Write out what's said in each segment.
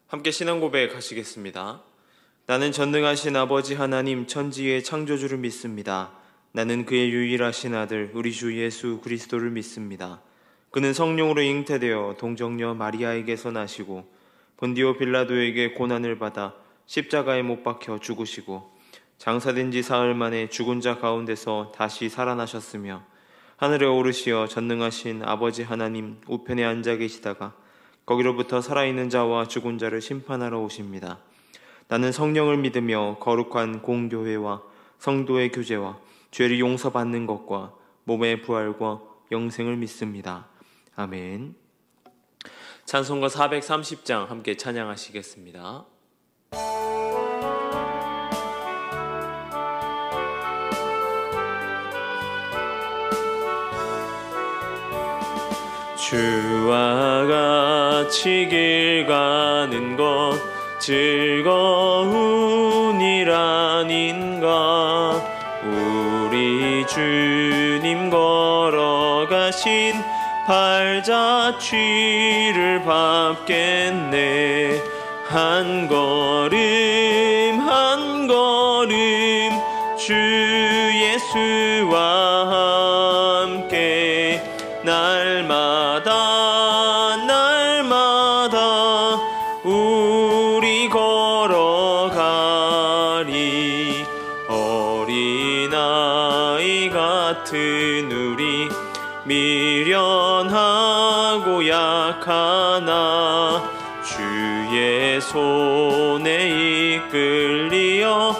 함께 신앙 고백하시겠습니다. 나는 전능하신 아버지 하나님 천지의 창조주를 믿습니다. 나는 그의 유일하신 아들 우리 주 예수 그리스도를 믿습니다. 그는 성령으로 잉태되어 동정녀 마리아에게서 나시고 본디오 빌라도에게 고난을 받아 십자가에 못 박혀 죽으시고 장사된 지 사흘 만에 죽은 자 가운데서 다시 살아나셨으며 하늘에 오르시어 전능하신 아버지 하나님 우편에 앉아 계시다가 거기로부터 살아있는 자와 죽은 자를 심판하러 오십니다. 나는 성령을 믿으며 거룩한 공교회와 성도의 교제와 죄를 용서받는 것과 몸의 부활과 영생을 믿습니다. 아멘. 찬송가 430장 함께 찬양하시겠습니다. 주와 같이 길 가는 것 즐거운 일 아닌가. 우리 주님 걸어가신 발자취를 밟겠네. 한 걸음 한 걸음 주 예수와 함께 날마다 날마다 우리 걸어가리. 어린아이 같은 우리 미련하고 약하나 주의 손에 이끌리어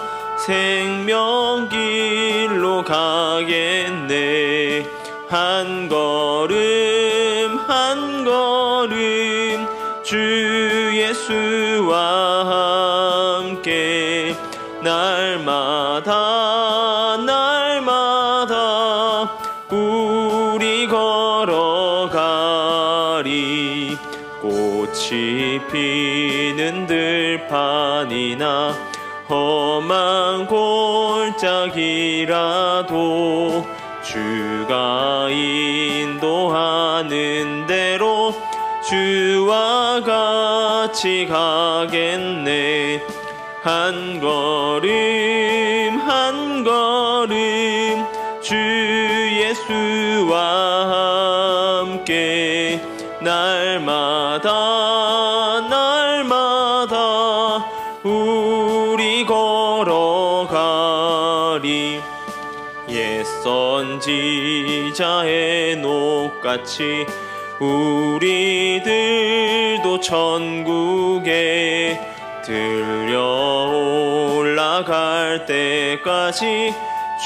생명길로 가겠네. 한 걸음 한 걸음 주 예수와 함께 날마다 날마다 우리 걸어가리. 꽃이 피는 들판이나 험한 골짜기라도 주가 인도하는 대로 주와 같이 가겠네. 한 걸음 한 걸음 주 예수와 함께 날마다 날마다 우리 걸어가리. 옛 선지자의 녹같이 우리들도 천국에 들려 올라갈 때까지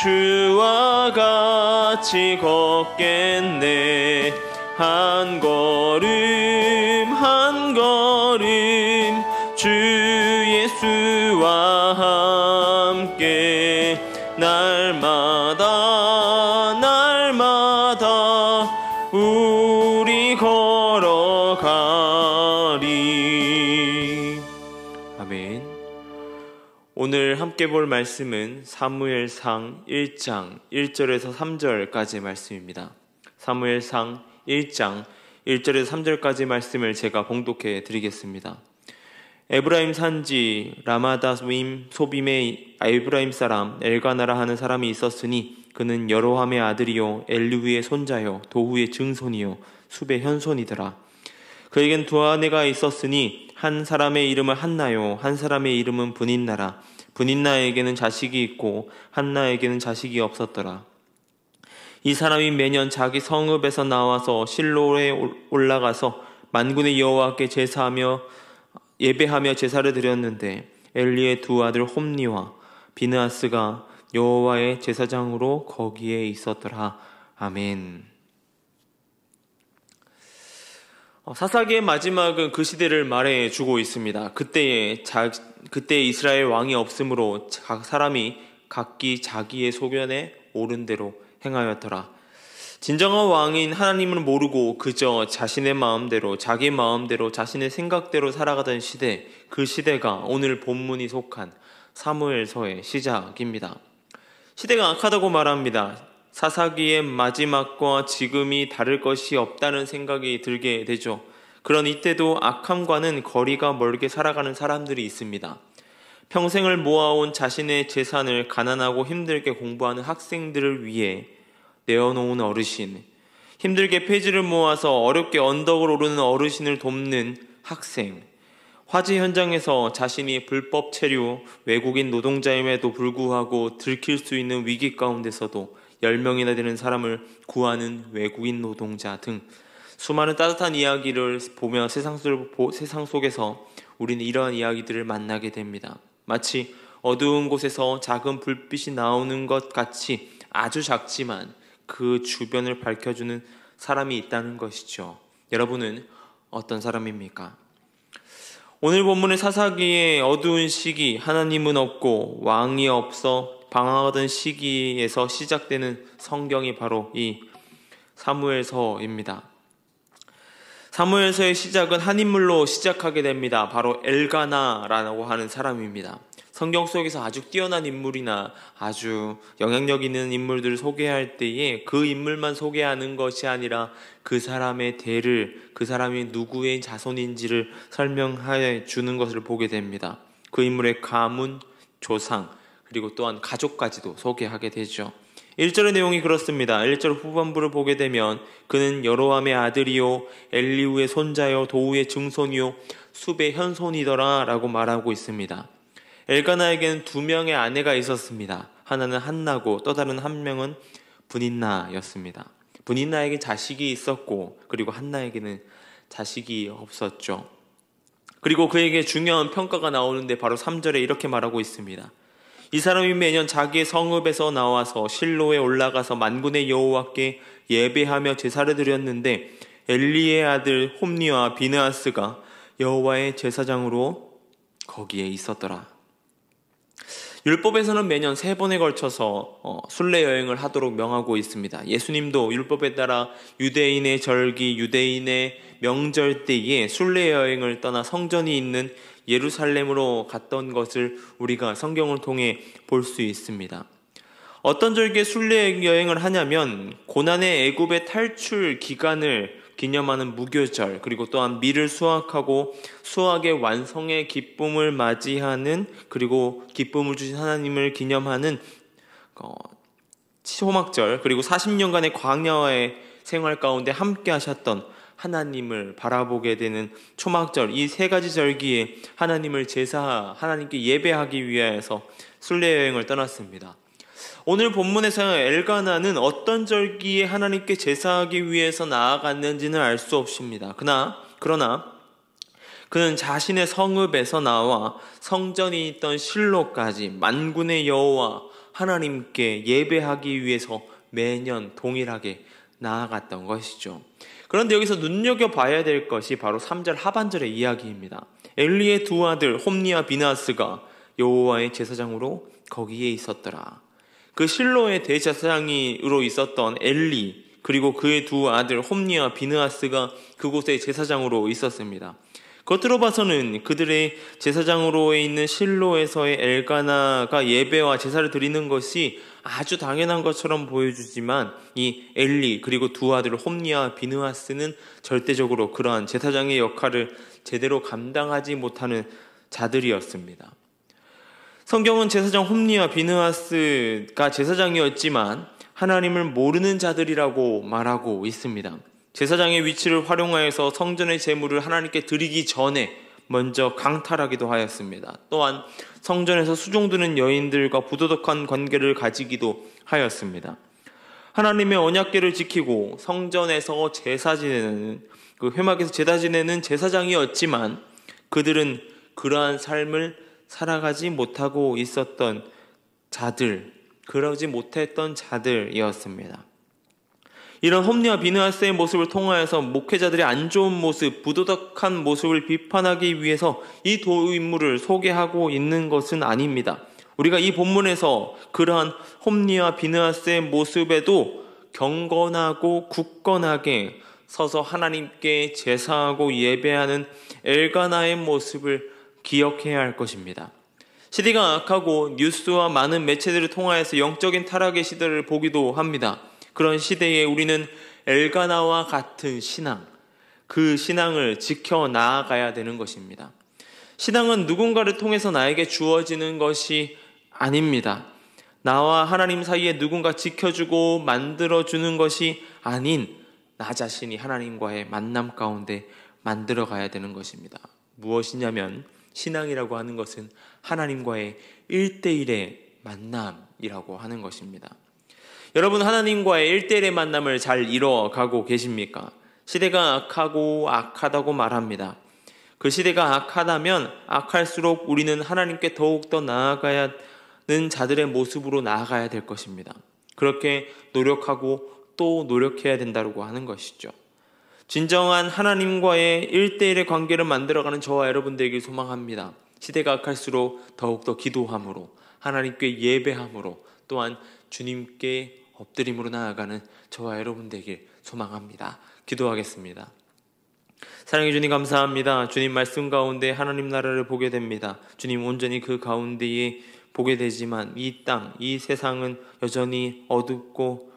주와 같이 걷겠네. 한 걸음 한 걸음 주 예수와 함께 날마다 날마다 우리 걸어가리. 아멘. 오늘 함께 볼 말씀은 사무엘상 1장 1절에서 3절까지 말씀입니다. 사무엘상 1장 1절에서 3절까지 말씀을 제가 봉독해 드리겠습니다. 에브라임 산지 라마다스임 소빔의 에브라임 사람 엘가나라 하는 사람이 있었으니 그는 여로함의 아들이요 엘리후의 손자요 도후의 증손이요 숲의 현손이더라. 그에겐 두 아내가 있었으니 한 사람의 이름은 한나요 한 사람의 이름은 분인나라. 분인나에게는 자식이 있고 한나에게는 자식이 없었더라. 이 사람이 매년 자기 성읍에서 나와서 실로에 올라가서 만군의 여호와께 제사하며 예배하며 제사를 드렸는데 엘리의 두 아들 홈니와 비느하스가 여호와의 제사장으로 거기에 있었더라. 아멘. 사사기의 마지막은 그 시대를 말해주고 있습니다. 그때 이스라엘 왕이 없으므로 각 사람이 각기 자기의 소견에 옳은 대로 행하였더라. 진정한 왕인 하나님을 모르고 그저 자신의 마음대로 자기 마음대로 자신의 생각대로 살아가던 시대, 그 시대가 오늘 본문이 속한 사무엘서의 시작입니다. 시대가 악하다고 말합니다. 사사기의 마지막과 지금이 다를 것이 없다는 생각이 들게 되죠. 그런 이때도 악함과는 거리가 멀게 살아가는 사람들이 있습니다. 평생을 모아온 자신의 재산을 가난하고 힘들게 공부하는 학생들을 위해 내어놓은 어르신, 힘들게 폐지를 모아서 어렵게 언덕을 오르는 어르신을 돕는 학생, 화재 현장에서 자신이 불법 체류, 외국인 노동자임에도 불구하고 들킬 수 있는 위기 가운데서도 10명이나 되는 사람을 구하는 외국인 노동자 등 수많은 따뜻한 이야기를 보며 세상 속에서 우리는 이러한 이야기들을 만나게 됩니다. 마치 어두운 곳에서 작은 불빛이 나오는 것 같이 아주 작지만 그 주변을 밝혀주는 사람이 있다는 것이죠. 여러분은 어떤 사람입니까? 오늘 본문의 사사기의 어두운 시기, 하나님은 없고 왕이 없어 방황하던 시기에서 시작되는 성경이 바로 이 사무엘서입니다. 사무엘서의 시작은 한 인물로 시작하게 됩니다. 바로 엘가나라고 하는 사람입니다. 성경 속에서 아주 뛰어난 인물이나 아주 영향력 있는 인물들을 소개할 때에 그 인물만 소개하는 것이 아니라 그 사람의 대를, 그 사람이 누구의 자손인지를 설명해 주는 것을 보게 됩니다. 그 인물의 가문, 조상, 그리고 또한 가족까지도 소개하게 되죠. 1절의 내용이 그렇습니다. 1절 후반부를 보게 되면 그는 여로함의 아들이요 엘리후의 손자요 도우의 증손이요 숲의 현손이더라 라고 말하고 있습니다. 엘가나에게는 2명의 아내가 있었습니다. 하나는 한나고 또 다른 한 명은 브닌나였습니다. 브닌나에게 자식이 있었고 그리고 한나에게는 자식이 없었죠. 그리고 그에게 중요한 평가가 나오는데 바로 3절에 이렇게 말하고 있습니다. 이 사람이 매년 자기의 성읍에서 나와서 실로에 올라가서 만군의 여호와께 예배하며 제사를 드렸는데 엘리의 아들 홈니와 비느하스가 여호와의 제사장으로 거기에 있었더라. 율법에서는 매년 3번에 걸쳐서 순례 여행을 하도록 명하고 있습니다. 예수님도 율법에 따라 유대인의 절기, 유대인의 명절 때에 순례 여행을 떠나 성전이 있는 예루살렘으로 갔던 것을 우리가 성경을 통해 볼 수 있습니다. 어떤 절기에 순례 여행을 하냐면 고난의 애굽의 탈출 기간을 기념하는 무교절, 그리고 또한 밀을 수확하고 수확의 완성의 기쁨을 맞이하는, 그리고 기쁨을 주신 하나님을 기념하는 초막절, 그리고 40년간의 광야의 생활 가운데 함께 하셨던 하나님을 바라보게 되는 초막절, 이 3가지 절기에 하나님께 예배하기 위해서 순례 여행을 떠났습니다. 오늘 본문에서 엘가나는 어떤 절기에 하나님께 제사하기 위해서 나아갔는지는 알 수 없습니다. 그러나 그는 자신의 성읍에서 나와 성전이 있던 실로까지 만군의 여호와 하나님께 예배하기 위해서 매년 동일하게 나아갔던 것이죠. 그런데 여기서 눈여겨봐야 될 것이 바로 3절 하반절의 이야기입니다. 엘리의 2 아들 홈니와 비느하스가 여호와의 제사장으로 거기에 있었더라. 그 실로의 대제사장으로 있었던 엘리, 그리고 그의 2 아들 홈니와 비느하스가 그곳의 제사장으로 있었습니다. 겉으로 봐서는 그들의 제사장으로 있는 실로에서의 엘가나가 예배와 제사를 드리는 것이 아주 당연한 것처럼 보여주지만 이 엘리 그리고 2 아들 홈니와 비느하스는 절대적으로 그러한 제사장의 역할을 제대로 감당하지 못하는 자들이었습니다. 성경은 제사장 홈니와 비느하스가 제사장이었지만 하나님을 모르는 자들이라고 말하고 있습니다. 제사장의 위치를 활용하여서 성전의 제물을 하나님께 드리기 전에 먼저 강탈하기도 하였습니다. 또한 성전에서 수종드는 여인들과 부도덕한 관계를 가지기도 하였습니다. 하나님의 언약궤를 지키고 성전에서 제사 지내는, 그 회막에서 제사 지내는 제사장이었지만 그들은 그러한 삶을 살아가지 못하고 있었던 자들, 그러지 못했던 자들이었습니다. 이런 홈니와 비느하스의 모습을 통하여서 목회자들의 안 좋은 모습, 부도덕한 모습을 비판하기 위해서 이 두 인물을 소개하고 있는 것은 아닙니다. 우리가 이 본문에서 그러한 홈니와 비느하스의 모습에도 경건하고 굳건하게 서서 하나님께 제사하고 예배하는 엘가나의 모습을 기억해야 할 것입니다. 시대가 악하고 뉴스와 많은 매체들을 통하여서 영적인 타락의 시대를 보기도 합니다. 그런 시대에 우리는 엘가나와 같은 신앙, 그 신앙을 지켜 나아가야 되는 것입니다. 신앙은 누군가를 통해서 나에게 주어지는 것이 아닙니다. 나와 하나님 사이에 누군가 지켜주고 만들어주는 것이 아닌 나 자신이 하나님과의 만남 가운데 만들어가야 되는 것입니다. 무엇이냐면 신앙이라고 하는 것은 하나님과의 1대1의 만남이라고 하는 것입니다. 여러분, 하나님과의 1대1의 만남을 잘 이뤄가고 계십니까? 시대가 악하다고 말합니다. 그 시대가 악하다면 악할수록 우리는 하나님께 더욱더 나아가야 하는 자들의 모습으로 나아가야 될 것입니다. 그렇게 노력하고 또 노력해야 된다고 하는 것이죠. 진정한 하나님과의 1대1의 관계를 만들어가는 저와 여러분들에게 소망합니다. 시대가 악할수록 더욱더 기도함으로, 하나님께 예배함으로, 또한 주님께 엎드림으로 나아가는 저와 여러분들에게 소망합니다. 기도하겠습니다. 사랑해 주님, 감사합니다. 주님 말씀 가운데 하나님 나라를 보게 됩니다. 주님, 온전히 그 가운데에 보게 되지만 이 땅, 이 세상은 여전히 어둡고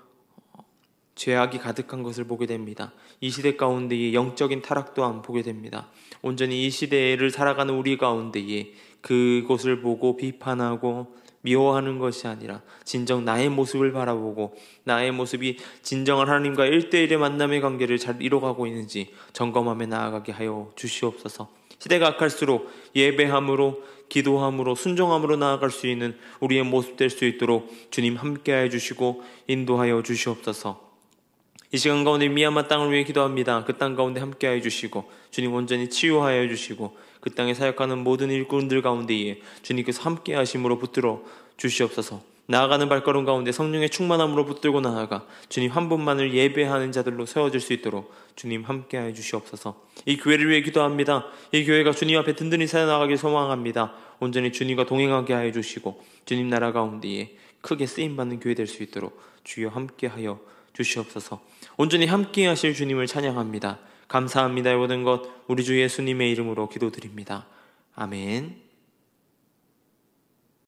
죄악이 가득한 것을 보게 됩니다. 이 시대 가운데에 영적인 타락 또한 보게 됩니다. 온전히 이 시대를 살아가는 우리 가운데에 그곳을 보고 비판하고 미워하는 것이 아니라 진정 나의 모습을 바라보고 나의 모습이 진정한 하나님과 1대1의 만남의 관계를 잘 이뤄가고 있는지 점검하며 나아가게 하여 주시옵소서. 시대가 악할수록 예배함으로, 기도함으로, 순종함으로 나아갈 수 있는 우리의 모습 될 수 있도록 주님 함께하여 주시고 인도하여 주시옵소서. 이 시간 가운데 미얀마 땅을 위해 기도합니다. 그 땅 가운데 함께하여 주시고 주님 온전히 치유하여 주시고 그 땅에 사역하는 모든 일꾼들 가운데에 주님께서 함께하심으로 붙들어 주시옵소서. 나아가는 발걸음 가운데 성령의 충만함으로 붙들고 나아가 주님 한 분만을 예배하는 자들로 세워질 수 있도록 주님 함께하여 주시옵소서. 이 교회를 위해 기도합니다. 이 교회가 주님 앞에 든든히 살아나가길 소망합니다. 온전히 주님과 동행하게 하여 주시고 주님 나라 가운데에 크게 쓰임받는 교회 될 수 있도록 주여 함께하여 주시옵소서. 온전히 함께 하실 주님을 찬양합니다. 감사합니다. 모든 것 우리 주 예수님의 이름으로 기도드립니다. 아멘.